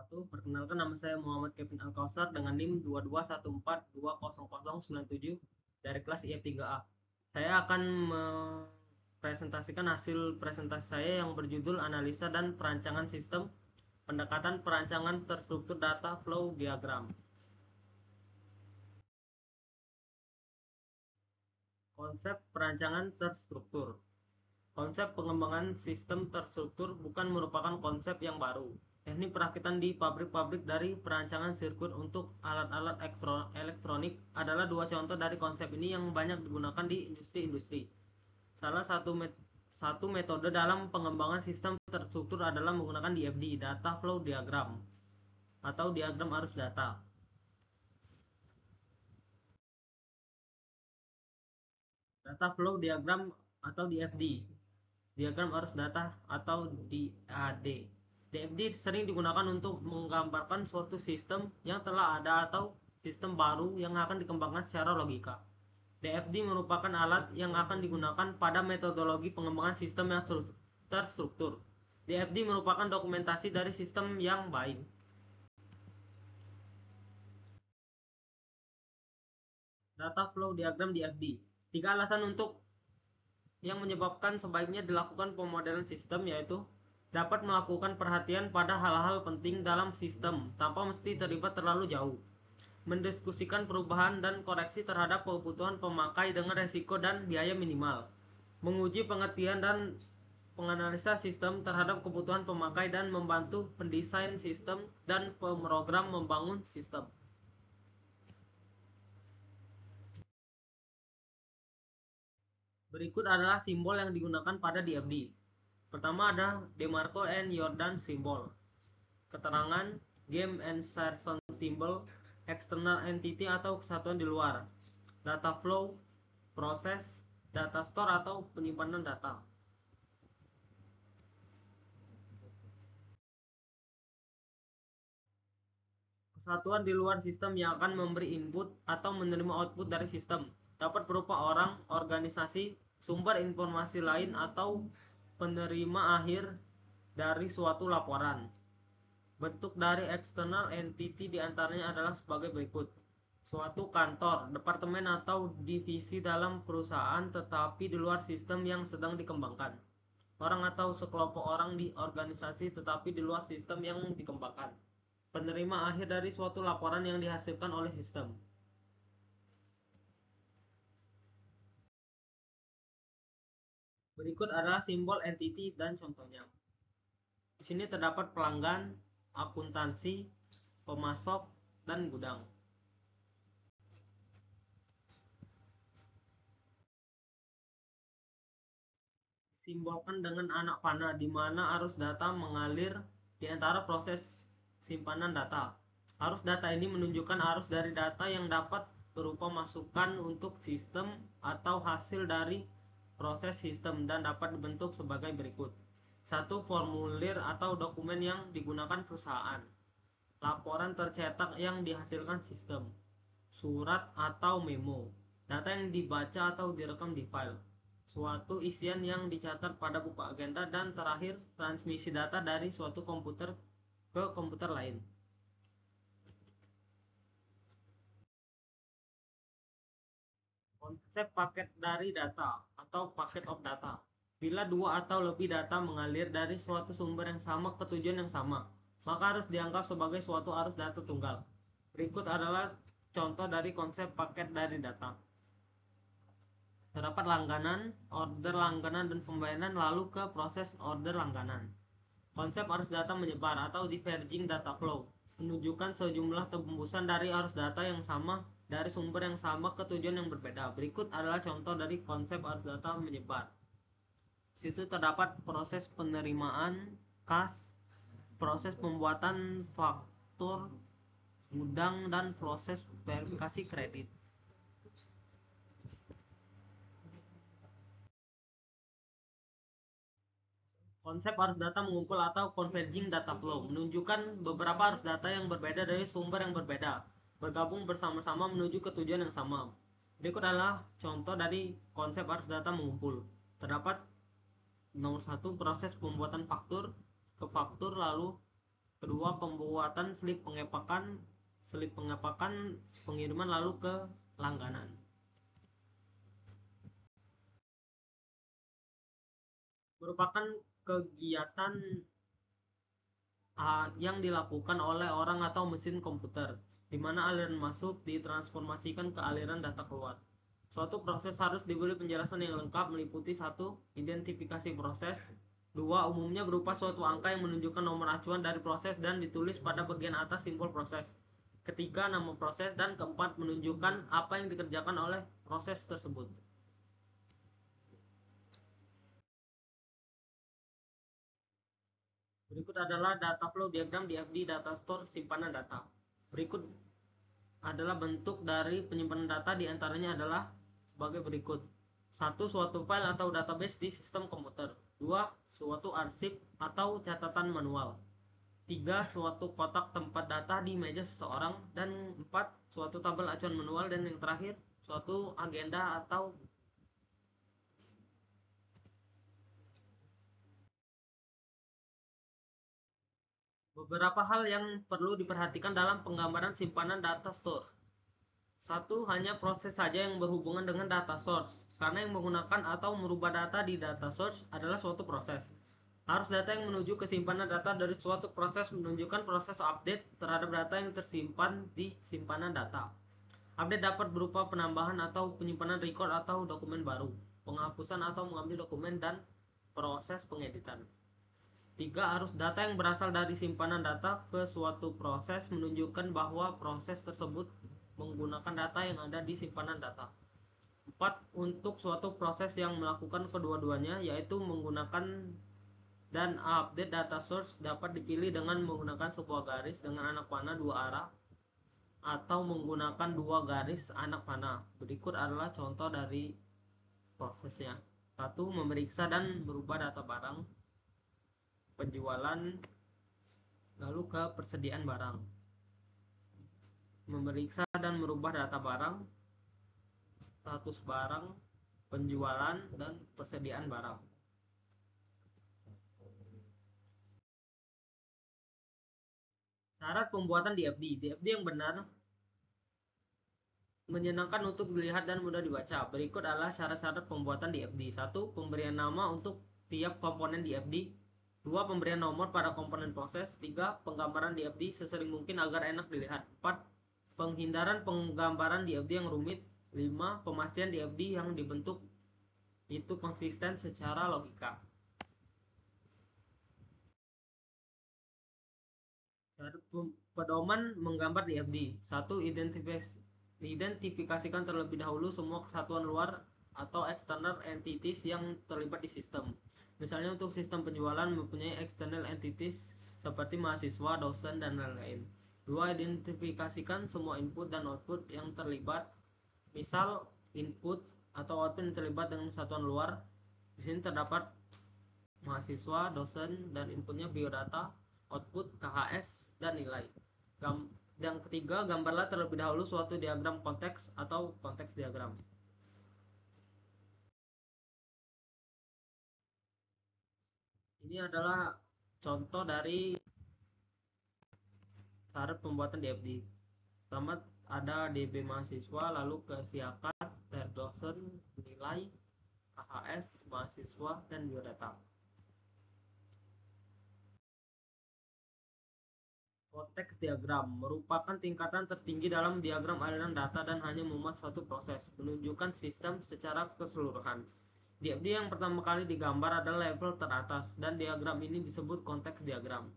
wabarakatuh. Perkenalkan, nama saya Muhammad Kevin Alkausar dengan NIM 221420097 dari kelas IF3A. Saya akan mempresentasikan hasil presentasi saya yang berjudul Analisa dan Perancangan Sistem Pendekatan Perancangan Terstruktur Data Flow Diagram. Konsep perancangan terstruktur. Konsep pengembangan sistem terstruktur bukan merupakan konsep yang baru. Teknik perakitan di pabrik-pabrik dari perancangan sirkuit untuk alat-alat elektronik adalah dua contoh dari konsep ini yang banyak digunakan di industri-industri. Salah satu metode dalam pengembangan sistem terstruktur adalah menggunakan DFD, Data Flow Diagram, atau diagram arus data. Data Flow Diagram atau DFD, diagram arus data atau DAD. DFD sering digunakan untuk menggambarkan suatu sistem yang telah ada atau sistem baru yang akan dikembangkan secara logika. DFD merupakan alat yang akan digunakan pada metodologi pengembangan sistem yang terstruktur. DFD merupakan dokumentasi dari sistem yang baik. Data Flow Diagram DFD. 3 alasan untuk yang menyebabkan sebaiknya dilakukan pemodelan sistem, yaitu dapat melakukan perhatian pada hal-hal penting dalam sistem tanpa mesti terlibat terlalu jauh, mendiskusikan perubahan dan koreksi terhadap kebutuhan pemakai dengan resiko dan biaya minimal, menguji pengertian dan penganalisa sistem terhadap kebutuhan pemakai dan membantu pendesain sistem dan pemrogram membangun sistem. Berikut adalah simbol yang digunakan pada DFD. Pertama ada DeMarco and Jordan symbol. Keterangan game insertion symbol, external entity atau kesatuan di luar. Data flow, proses, data store atau penyimpanan data. Kesatuan di luar sistem yang akan memberi input atau menerima output dari sistem dapat berupa orang, organisasi, sumber informasi lain, atau penerima akhir dari suatu laporan. Bentuk dari external entity diantaranya adalah sebagai berikut. Suatu kantor, departemen atau divisi dalam perusahaan tetapi di luar sistem yang sedang dikembangkan. Orang atau sekelompok orang di organisasi tetapi di luar sistem yang dikembangkan. Penerima akhir dari suatu laporan yang dihasilkan oleh sistem. Berikut adalah simbol entity dan contohnya. Di sini terdapat pelanggan, akuntansi, pemasok, dan gudang. Simbolkan dengan anak panah, di mana arus data mengalir di antara proses simpanan data. Arus data ini menunjukkan arus dari data yang dapat berupa masukan untuk sistem atau hasil dari proses sistem dan dapat dibentuk sebagai berikut. 1. Formulir atau dokumen yang digunakan perusahaan. Laporan tercetak yang dihasilkan sistem. Surat atau memo. Data yang dibaca atau direkam di file. Suatu isian yang dicatat pada buku agenda, dan terakhir transmisi data dari suatu komputer ke komputer lain. Konsep paket dari data atau packet of data. Bila dua atau lebih data mengalir dari suatu sumber yang sama ke tujuan yang sama, maka harus dianggap sebagai suatu arus data tunggal. Berikut adalah contoh dari konsep paket dari data. Terdapat langganan, order langganan, dan pembayaran, lalu ke proses order langganan. Konsep arus data menyebar atau diverging data flow menunjukkan sejumlah tembusan dari arus data yang sama dari sumber yang sama ke tujuan yang berbeda. Berikut adalah contoh dari konsep arus data menyebar. Di situ terdapat proses penerimaan kas, proses pembuatan faktur, gudang, dan proses verifikasi kredit. Konsep arus data mengumpul atau converging data flow menunjukkan beberapa arus data yang berbeda dari sumber yang berbeda bergabung bersama-sama menuju ke tujuan yang sama. Berikut adalah contoh dari konsep arus data mengumpul. Terdapat nomor 1, proses pembuatan faktur ke faktur, lalu Kedua, pembuatan slip pengepakan pengiriman lalu ke langganan. Merupakan kegiatan yang dilakukan oleh orang atau mesin komputer, di mana aliran masuk ditransformasikan ke aliran data keluar. Suatu proses harus diberi penjelasan yang lengkap meliputi 1. Identifikasi proses. 2. Umumnya berupa suatu angka yang menunjukkan nomor acuan dari proses dan ditulis pada bagian atas simbol proses. Ketiga, nama proses. Dan keempat, menunjukkan apa yang dikerjakan oleh proses tersebut. Berikut adalah data flow diagram di FD data store simpanan data. Berikut adalah bentuk dari penyimpanan data, diantaranya adalah sebagai berikut. 1. Suatu file atau database di sistem komputer. 2. Suatu arsip atau catatan manual. 3. Suatu kotak tempat data di meja seseorang. Dan 4. Suatu tabel acuan manual. Dan yang terakhir, suatu agenda atau beberapa hal yang perlu diperhatikan dalam penggambaran simpanan data store. 1. Hanya proses saja yang berhubungan dengan data source, karena yang menggunakan atau merubah data di data source adalah suatu proses. Arus data yang menuju ke simpanan data dari suatu proses menunjukkan proses update terhadap data yang tersimpan di simpanan data. Update dapat berupa penambahan atau penyimpanan record atau dokumen baru, penghapusan atau mengambil dokumen, dan proses pengeditan. 3. Arus data yang berasal dari simpanan data ke suatu proses menunjukkan bahwa proses tersebut menggunakan data yang ada di simpanan data. 4. Untuk suatu proses yang melakukan kedua-duanya, yaitu menggunakan dan update data source, dapat dipilih dengan menggunakan sebuah garis dengan anak panah dua arah atau menggunakan dua garis anak panah. Berikut adalah contoh dari prosesnya. 1. Memeriksa dan merubah data barang penjualan lalu ke persediaan barang. Memeriksa dan merubah data barang, status barang, penjualan, dan persediaan barang. Syarat pembuatan DFD. DFD yang benar menyenangkan untuk dilihat dan mudah dibaca. Berikut adalah syarat-syarat pembuatan DFD. 1. Pemberian nama untuk tiap komponen DFD. 2. Pemberian nomor pada komponen proses. 3. Penggambaran DFD sesering mungkin agar enak dilihat. 4. Penghindaran penggambaran DFD yang rumit. 5. Pemastian DFD yang dibentuk itu konsisten secara logika. Pedoman menggambar DFD. 1. Identifikasikan terlebih dahulu semua kesatuan luar atau external entities yang terlibat di sistem. Misalnya untuk sistem penjualan mempunyai external entities seperti mahasiswa, dosen, dan lain-lain. 2. Identifikasikan semua input dan output yang terlibat. Misal input atau output yang terlibat dengan satuan luar. Di sini terdapat mahasiswa, dosen, dan inputnya biodata, output KHS, dan nilai. Yang ketiga, gambarlah terlebih dahulu suatu diagram konteks atau konteks diagram. Ini adalah contoh dari syarat pembuatan DFD. Pertama ada DB mahasiswa, lalu ke siakat, dosen, nilai, KHS, mahasiswa, dan biodata. Konteks diagram merupakan tingkatan tertinggi dalam diagram aliran data dan hanya memuat satu proses, menunjukkan sistem secara keseluruhan. DFD yang pertama kali digambar adalah level teratas, dan diagram ini disebut konteks diagram.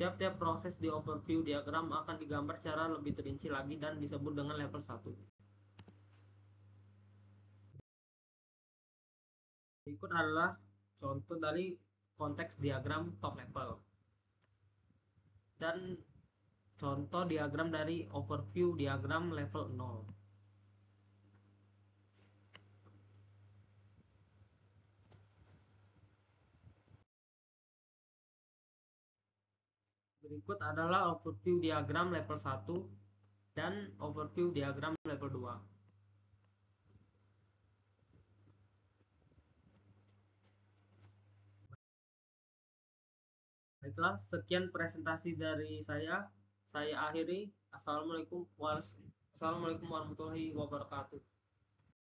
Tiap-tiap proses di overview diagram akan digambar secara lebih terinci lagi dan disebut dengan level 1. Berikut adalah contoh dari konteks diagram top level dan contoh diagram dari overview diagram level 0. Berikut adalah overview diagram level 1 dan overview diagram level 2. Baiklah, sekian presentasi dari saya. Saya akhiri. Assalamualaikum warahmatullahi wabarakatuh.